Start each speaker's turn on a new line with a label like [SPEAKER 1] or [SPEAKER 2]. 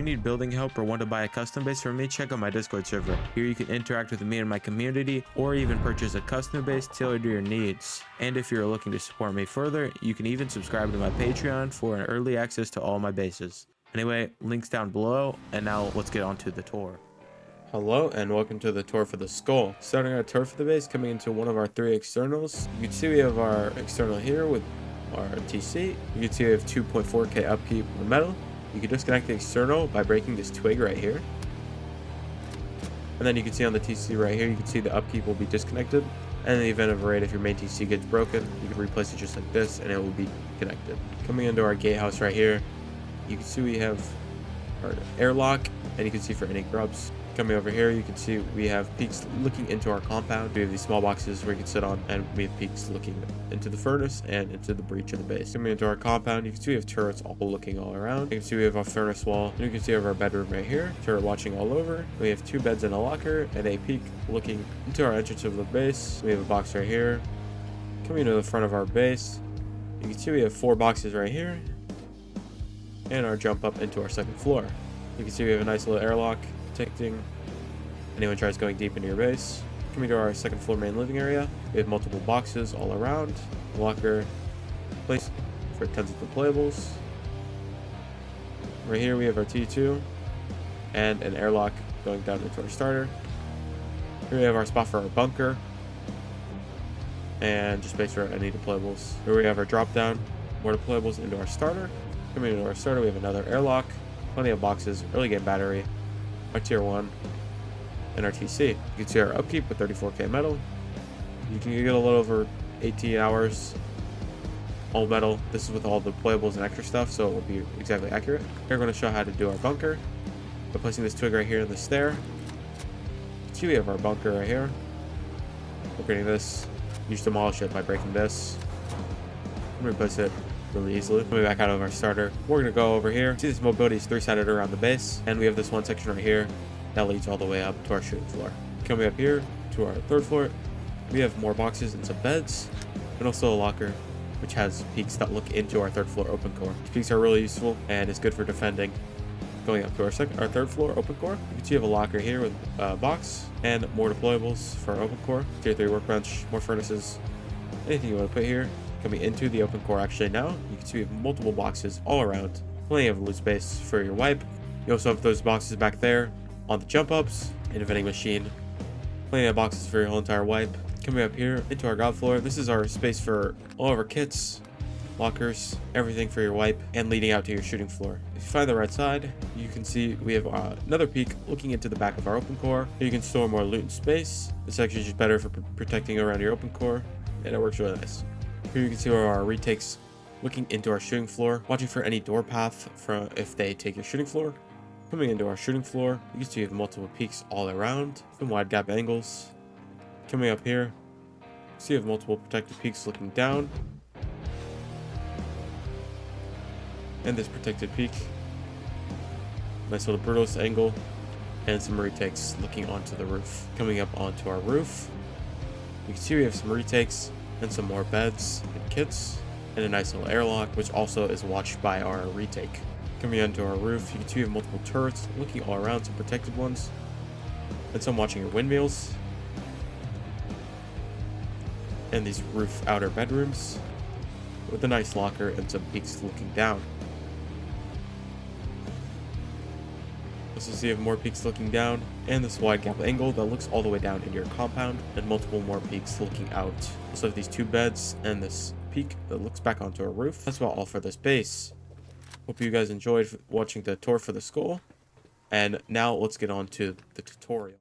[SPEAKER 1] need building help or want to buy a custom base from me, check out my Discord server. Here you can interact with me and my community, or even purchase a custom base tailored to your needs. And if you're looking to support me further, you can even subscribe to my Patreon for an early access to all my bases. Anyway, links down below, and now let's get on to the tour.
[SPEAKER 2] Hello and welcome to the tour for the skull. Starting our tour for the base, coming into one of our 3 externals. You can see we have our external here with our TC. You can see we have 2.4k upkeep on metal. You can disconnect the external by breaking this twig right here. And then you can see on the TC right here, you can see the upkeep will be disconnected. And in the event of a raid, if your main TC gets broken, you can replace it just like this and it will be connected. Coming into our gatehouse right here, you can see we have our airlock, and you can see for any grubs. Coming over here, you can see we have peaks looking into our compound. We have these small boxes where you can sit on, and we have peaks looking into the furnace and into the breach of the base. Coming into our compound, you can see we have turrets all looking all around. You can see we have our furnace wall, and you can see we have our bedroom right here. Turret watching all over. We have 2 beds and a locker, and a peak looking into our entrance of the base. We have a box right here. Coming to the front of our base, you can see we have 4 boxes right here, and our jump up into our 2nd floor. You can see we have a nice little airlock protecting anyone tries going deep into your base. Coming to our 2nd floor main living area, we have multiple boxes all around, a locker place for tons of deployables. Right here we have our T2 and an airlock going down into our starter. Here we have our spot for our bunker and just space for any deployables. Here we have our drop down, more deployables into our starter. Coming into our starter, we have another airlock, plenty of boxes, early game battery, our tier 1, and our TC. You can see our upkeep with 34k metal. You can get a little over 18 hours, all metal. This is with all the deployables and extra stuff, so it will be exactly accurate. Here we're going to show how to do our bunker by placing this twig right here in the stair. You can see we have our bunker right here. Upgrading this, you just demolish it by breaking this. I'm going to replace it really easily. Coming back out of our starter, we're going to go over here. See, this mobility is 3-sided around the base, and we have this one section right here that leads all the way up to our shooting floor. Coming up here to our 3rd floor, we have more boxes and some beds, and also a locker which has peaks that look into our 3rd floor open core. These peaks are really useful and it's good for defending. Going up to our 3rd floor open core, you can see we have a locker here with a box and more deployables for our open core. Tier 3 workbench, more furnaces, anything you want to put here. Coming into the open core actually now, you can see we have multiple boxes all around. Plenty of loot space for your wipe. You also have those boxes back there on the jump ups and a vending machine. Plenty of boxes for your whole entire wipe. Coming up here into our ground floor, this is our space for all of our kits, lockers, everything for your wipe, and leading out to your shooting floor. If you find the right side, you can see we have another peak looking into the back of our open core. Here you can store more loot and space. This section is just better for protecting around your open core, and it works really nice. Here you can see where our retakes looking into our shooting floor, watching for any door path from if they take your shooting floor. Coming into our shooting floor, you can see we have multiple peaks all around, some wide gap angles. Coming up here, see we have multiple protected peaks looking down. And this protected peak. Nice little brutalist angle. And some retakes looking onto the roof. Coming up onto our roof, you can see we have some retakes and some more beds and kits, and a nice little airlock, which also is watched by our retake. Coming onto our roof, you can see we have multiple turrets looking all around, some protected ones, and some watching your windmills, and these roof outer bedrooms with a nice locker and some peaks looking down. Also see you have more peaks looking down, and this wide gap angle that looks all the way down into your compound, and multiple more peaks looking out. Also have these 2 beds and this peak that looks back onto our roof. That's about all for this base. Hope you guys enjoyed watching the tour for the skull, and now let's get on to the tutorial.